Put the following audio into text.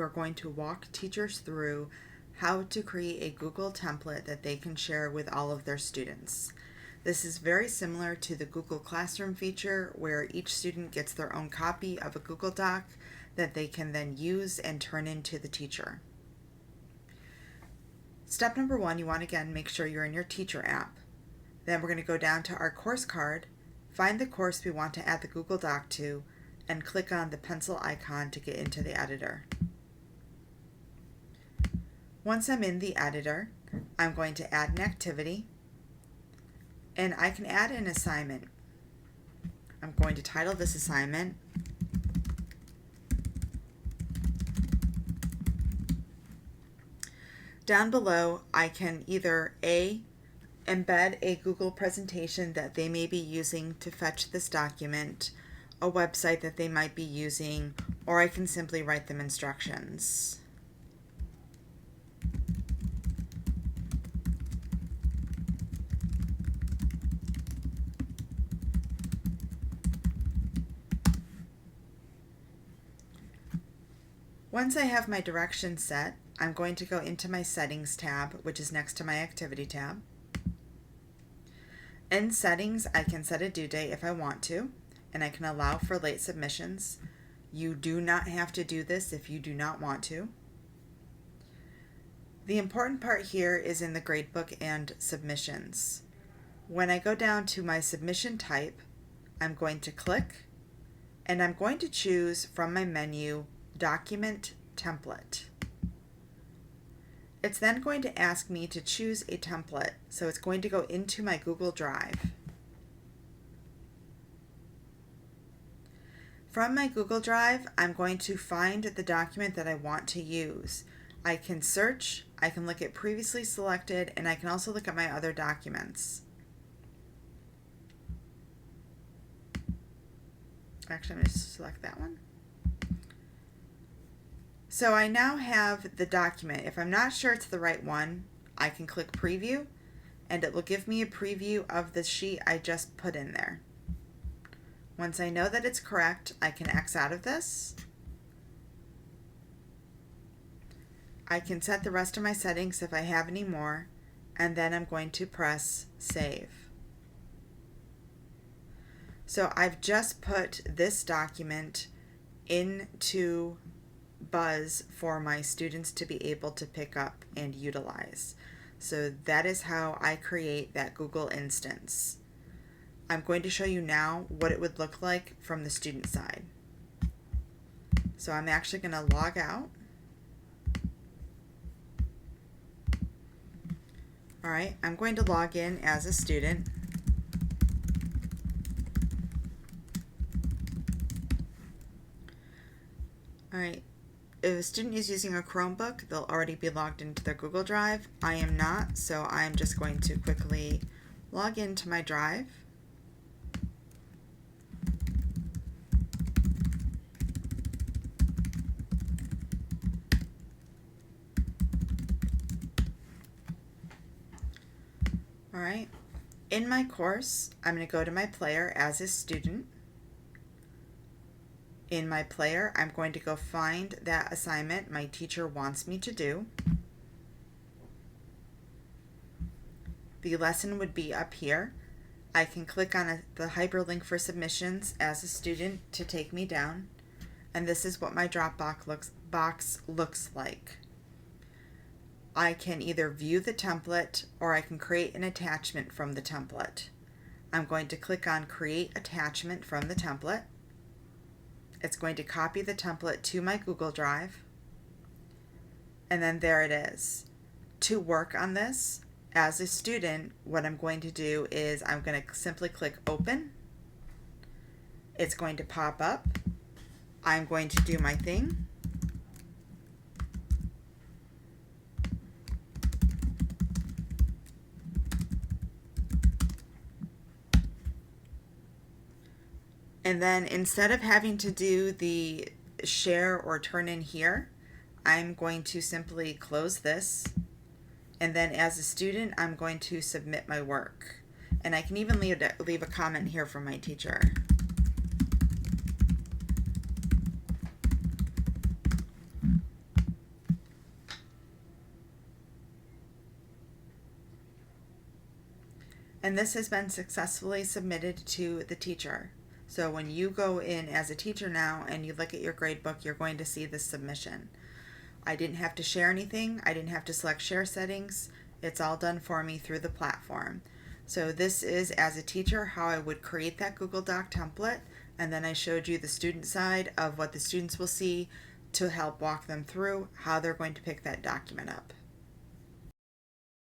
we're going to walk teachers through how to create a Google template that they can share with all of their students. This is very similar to the Google Classroom feature where each student gets their own copy of a Google Doc that they can then use and turn into the teacher. Step number 1, you want to again make sure you're in your teacher app. Then we're going to go down to our course card, find the course we want to add the Google Doc to, and click on the pencil icon to get into the editor. Once I'm in the editor, I'm going to add an activity, and I can add an assignment. I'm going to title this assignment Down below, I can either A, embed a Google presentation that they may be using to fetch this document, a website that they might be using, or I can simply write them instructions. Once I have my directions set, I'm going to go into my Settings tab, which is next to my Activity tab. In Settings, I can set a due date if I want to, and I can allow for late submissions. You do not have to do this if you do not want to. The important part here is in the gradebook and submissions. When I go down to my submission type, I'm going to click, and I'm going to choose from my menu Document Template. It's then going to ask me to choose a template, so it's going to go into my Google Drive. From my Google Drive, I'm going to find the document that I want to use. I can search, I can look at previously selected, and I can also look at my other documents. Actually, I'm going to select that one. So I now have the document. If I'm not sure it's the right one, I can click Preview, and it will give me a preview of the sheet I just put in there. Once I know that it's correct, I can X out of this. I can set the rest of my settings if I have any more, and then I'm going to press Save. So I've just put this document into Buzz for my students to be able to pick up and utilize. So that is how I create that Google instance. I'm going to show you now what it would look like from the student side. So I'm actually going to log out. Alright, I'm going to log in as a student. Alright. If a student is using a Chromebook, they'll already be logged into their Google Drive. I am not, so I'm just going to quickly log into my Drive. Alright, in my course, I'm going to go to my player as a student. In my player, I'm going to go find that assignment my teacher wants me to do. The lesson would be up here. I can click on the hyperlink for submissions as a student to take me down, and this is what my Dropbox looks like. I can either view the template or I can create an attachment from the template. I'm going to click on Create Attachment from the template. It's going to copy the template to my Google Drive, and then there it is. To work on this, as a student, what I'm going to do is I'm going to simply click Open. It's going to pop up. I'm going to do my thing. And then instead of having to do the share or turn in here, I'm going to simply close this. And then as a student, I'm going to submit my work. And I can even leave a comment here from my teacher. And this has been successfully submitted to the teacher. So when you go in as a teacher now and you look at your grade book, you're going to see this submission. I didn't have to share anything. I didn't have to select share settings. It's all done for me through the platform. So this is, as a teacher, how I would create that Google Doc template. And then I showed you the student side of what the students will see to help walk them through how they're going to pick that document up.